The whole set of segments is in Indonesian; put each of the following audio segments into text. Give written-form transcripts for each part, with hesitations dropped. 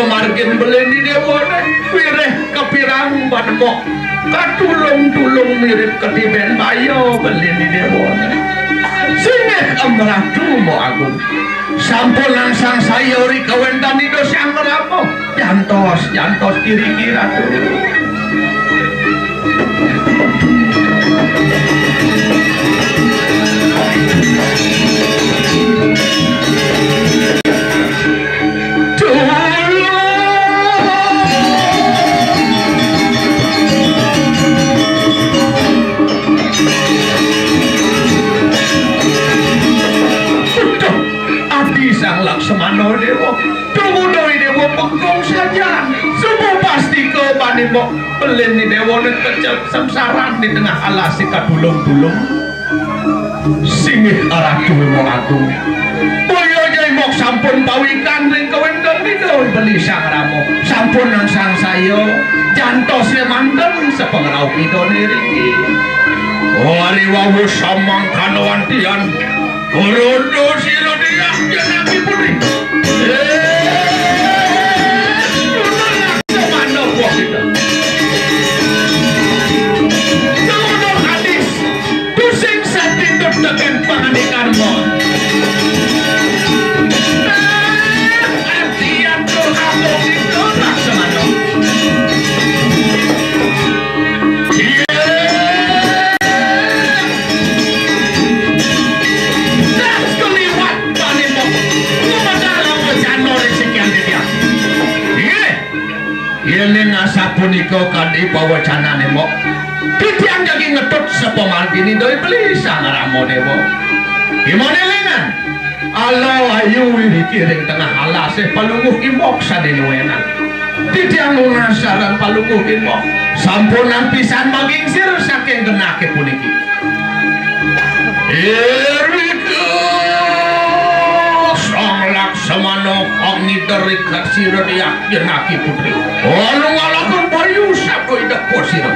margin beleni dewane wireh kepirang badmok katulung-tulung mirip ketiben bayo beleni dewane singeh amratu mo agung sampun langsang sayori kawendani dos yang ngerapo jantos kiri-kira tuh Laksamana dewa tumudoi dewa pengkong saja semua pasti kau bani mok beleni dewa kecil samsaran di tengah alasi kadulung-dulung singih aratu mok agung boyo jai mok sampun pawikan ring kawendang didoi beli sang ramo sampun nang sang sayo jantosnya manten sepengrau pidone riki wari wawu samang kanawantian Korondo siro dia janaki putri. Semana buah kita. Nono hadis pusing sati tertekan panganikan mo. Artian tuh aku itu laksamana. Ini ngasa puniko kadi pawacana nemo titiang jagi ngetut sepemargini doi beli sang ramo dewo gimana lengan Allah ayu wirikiring tengah alasih palunguh imok sadinuenan titiang ngunasaran palunguh imok sampunan pisan magingsir saking genake puniki Laksamana agni darikat sira diak jenaki putri anu ngalakon bayu sabdo idak posira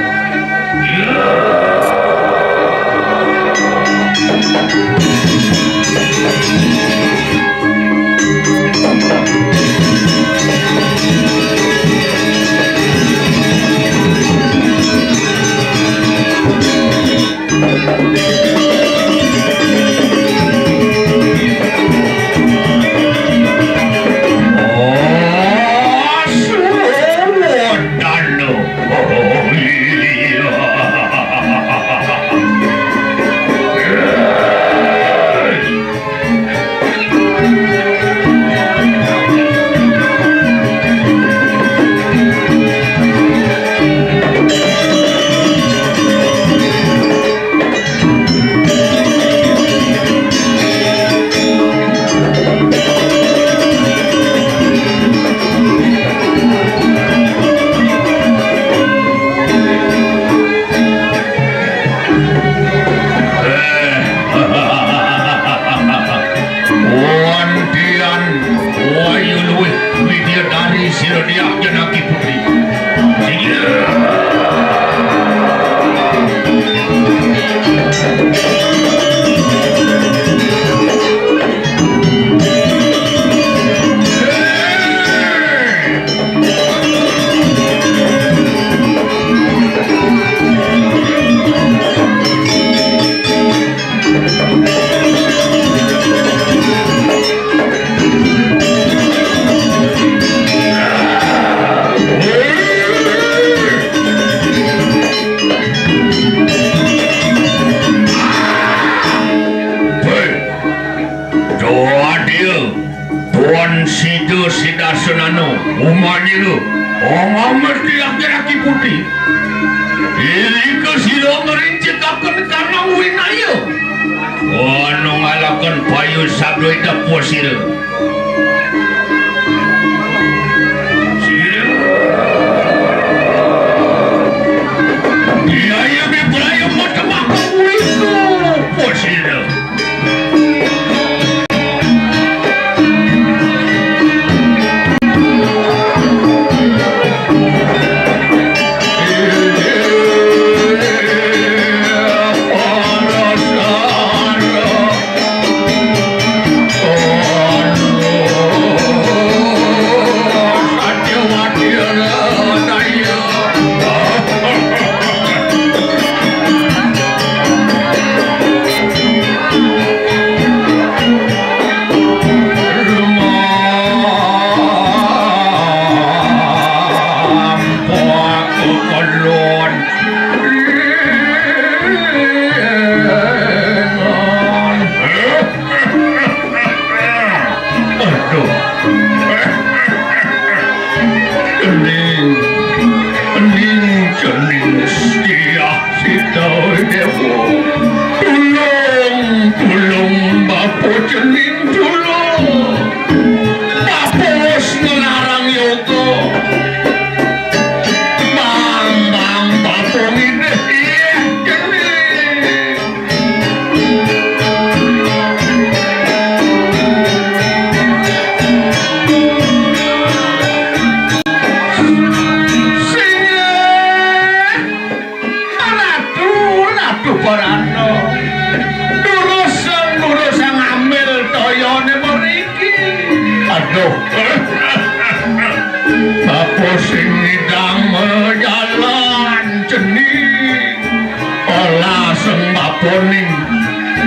olah sembaponing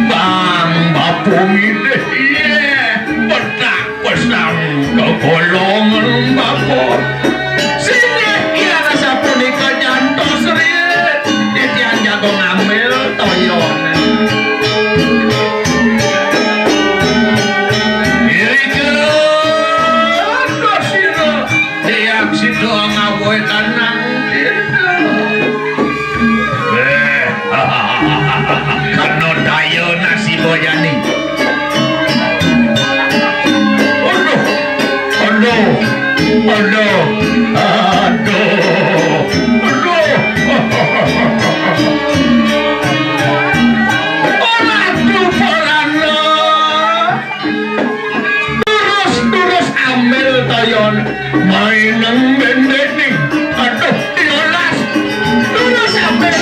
bang bapungi deh iya pedak pesang kegolongan bapor sini iya rasa punika nyantos riet titian jago ngambil toyon irikan dosiro tiap sido ngawoy kanang kano tayo nasi boyani aduh aduh aduh aduh aduh aduh porano terus ambil tayon mainang bendek nih aduh diolas terus ambil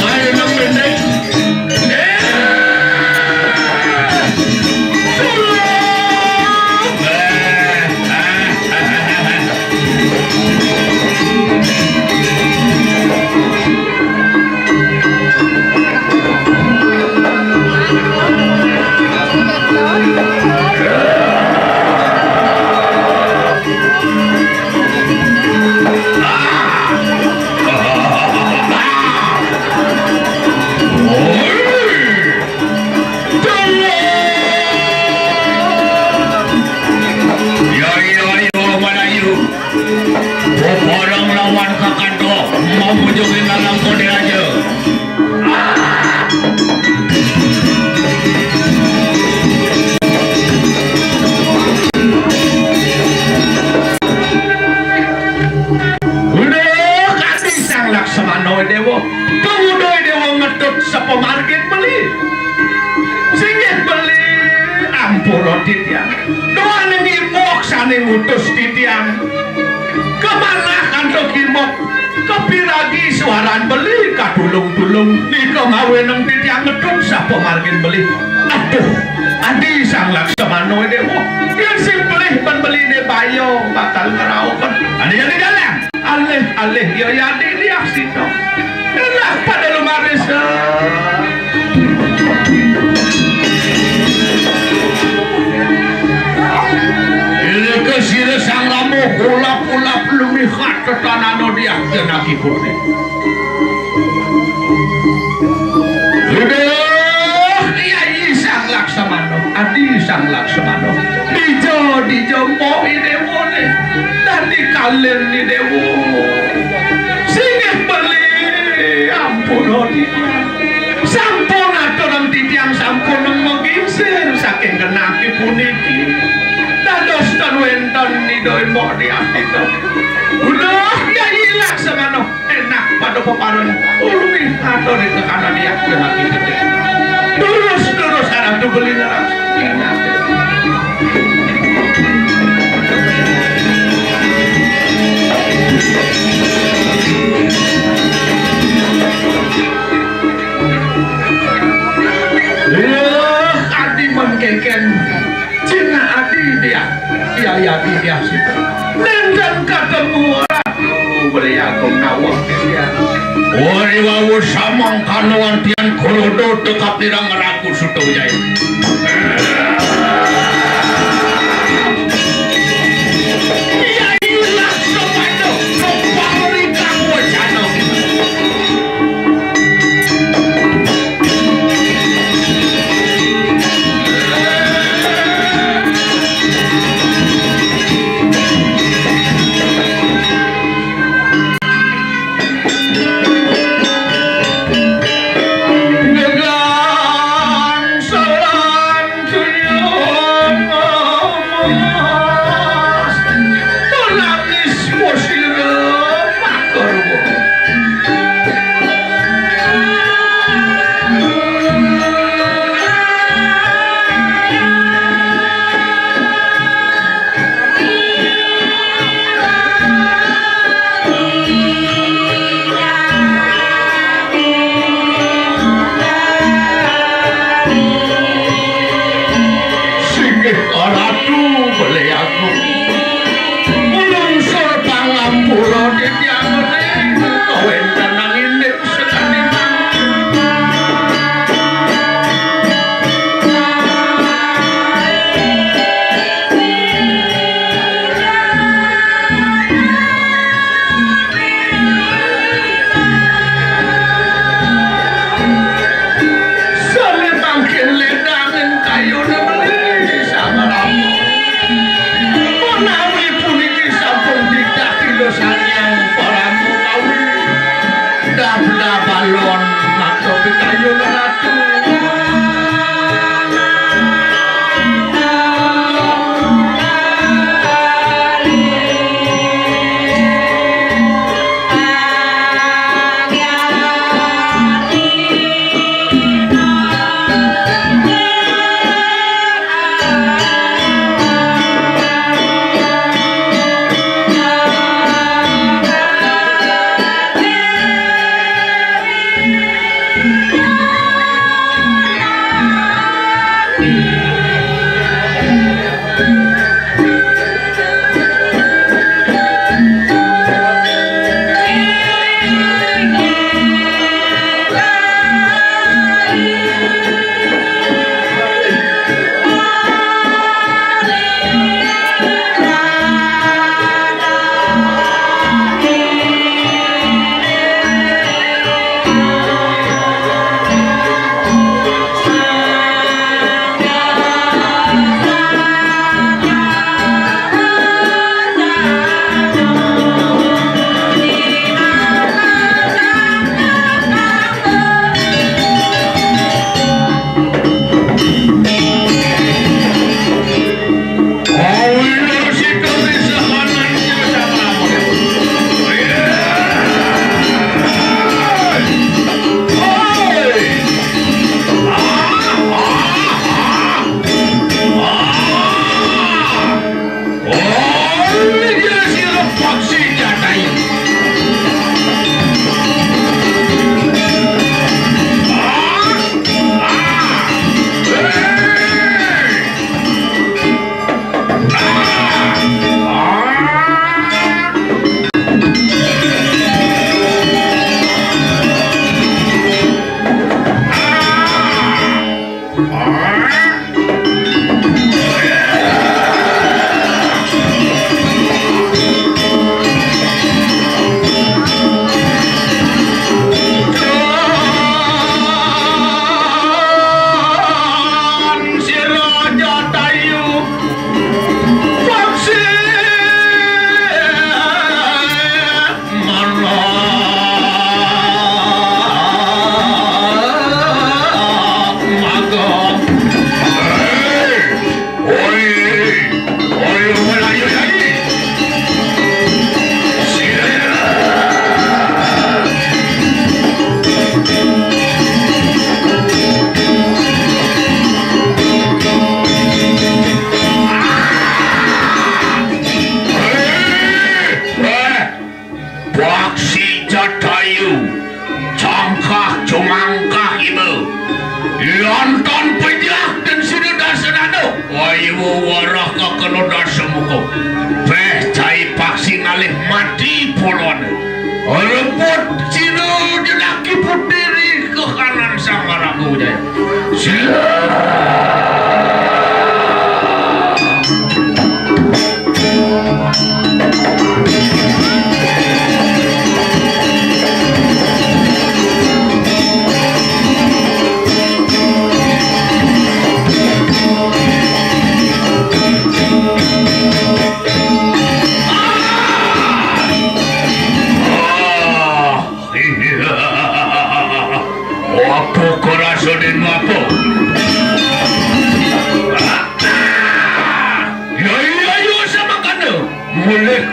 mainang bendek orang lawan kakando mau mujungin dalam kode aja udah kasih sang Laksamana dewa pengudoy dewa ngedut sepo market beli singgit beli ampura titiang doa nengi moksane ngutus titiang kemana kanto kimok kepiragi suaran beli kadulung-dulung nika ngaweneng titiang ngedut sapa margin beli aduh adi sang Laksamana dewa yang sing beli beli ne bayo bakal ngeraokan adi jadi dalang alih yo yadi dia sito enak pada lumaris ini kesini sang lamu ulap-ulap lumihat ke tanah dia jenaki putri udah iya sang Laksamana adi sang Laksamana dijo mo idewo nih tadi kalian nih dewo singit beli ampun sampun aturang titiang sampun menginsir saking kenaki puniki dados tanwenton ni doi mo di atito udah ya Laksamana enak pada peparon ulumi atur di tekanan dia kenaki gede terus harap tu beli neras ingat adi mengkeken Cina adi dia sih nendang ketemu beli aku nawak dia wari wawu samang kanuan tian korodo dekap dirang raku suto jaya Selang sumangkah ibu nonton pejah dan sinuda senado ibu warah kakenoda semuko cai paksi ngalih mati polon rebut sinu jenaki putiri ke kanan sang Ragu Jaya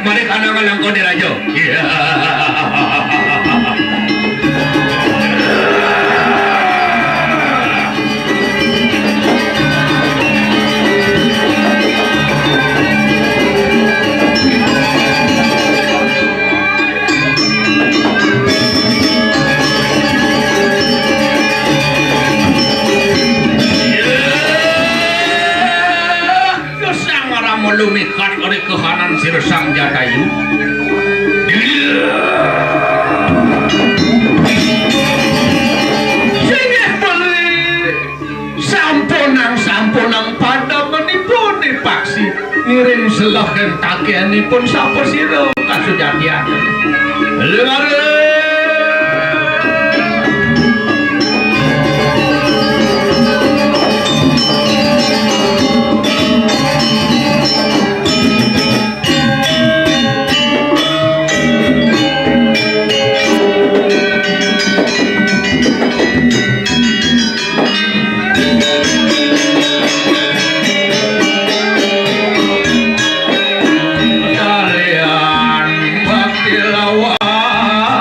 Mari kanang alang ko ni Rajo. Lumikat oleh kehanan sirsang Jatayu singeh beli sampunang pada menipun paksi ngiring selah kentakianipun sapa sira kasujatian lare kalian bakti lawan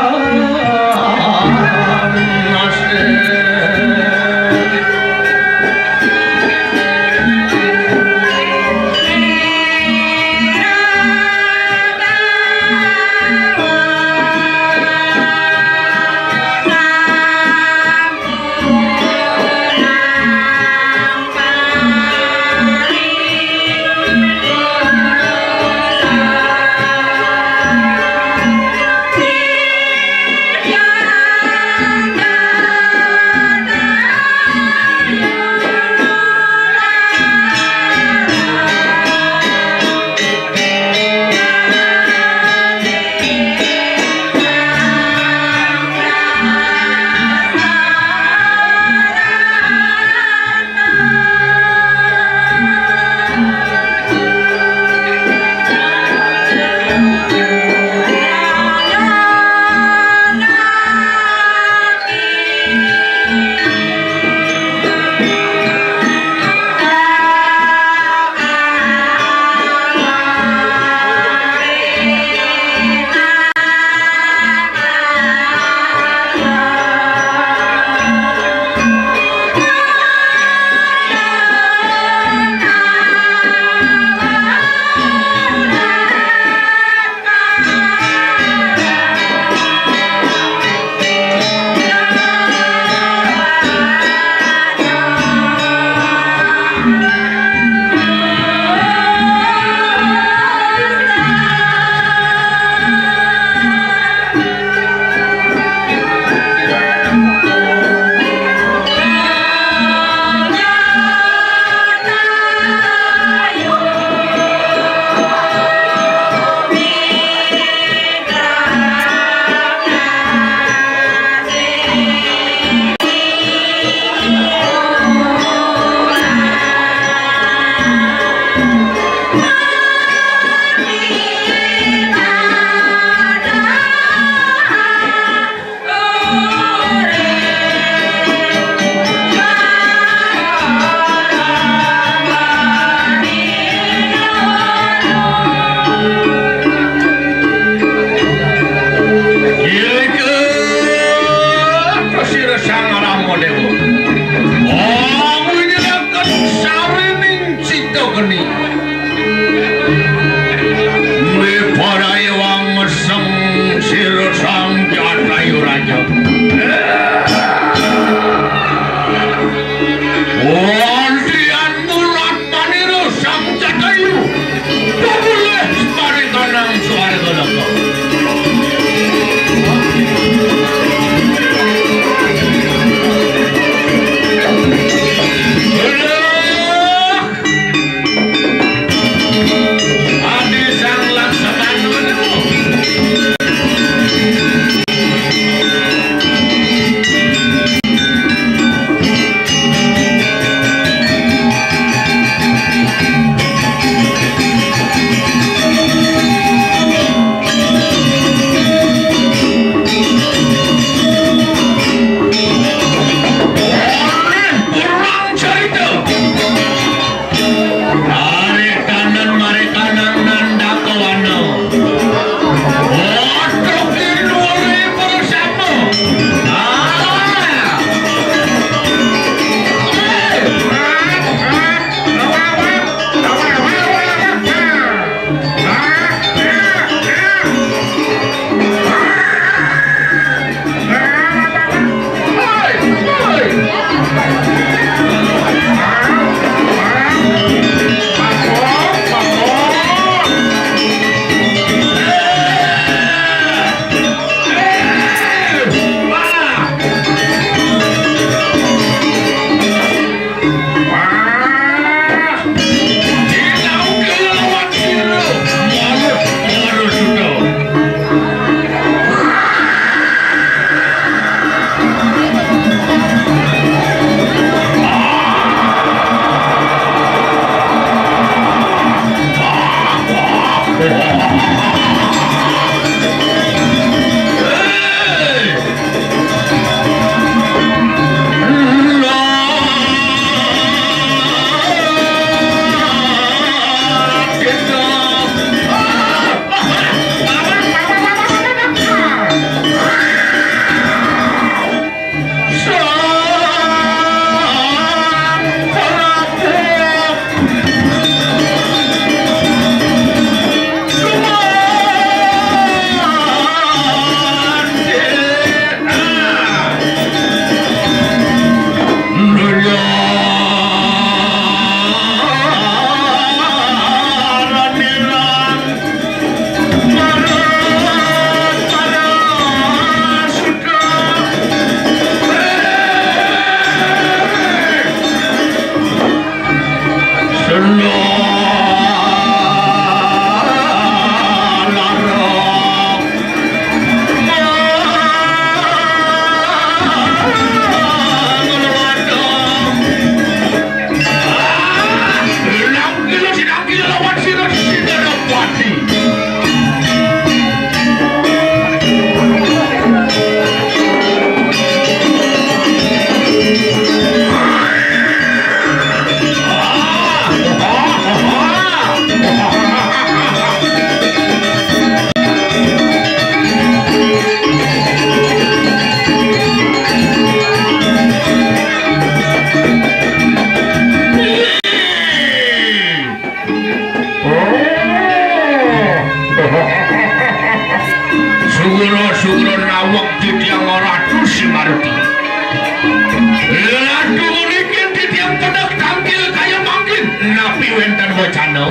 Pawacana.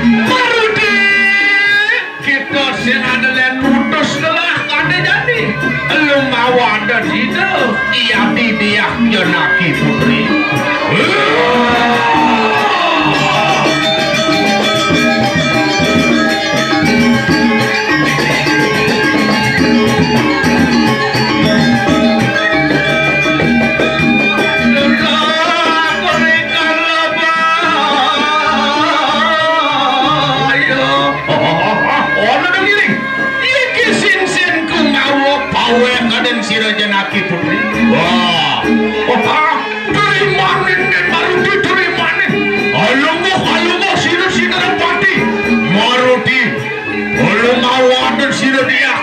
Marudi kita sing adelen mutus telah kada jadi. Lu mau ada dino iya bibiak Janaki Putri. Janaki Putri. Wah, terimanin dan Marudi terimanin. Alungo sino Pati. Marudi, mau ada sino dia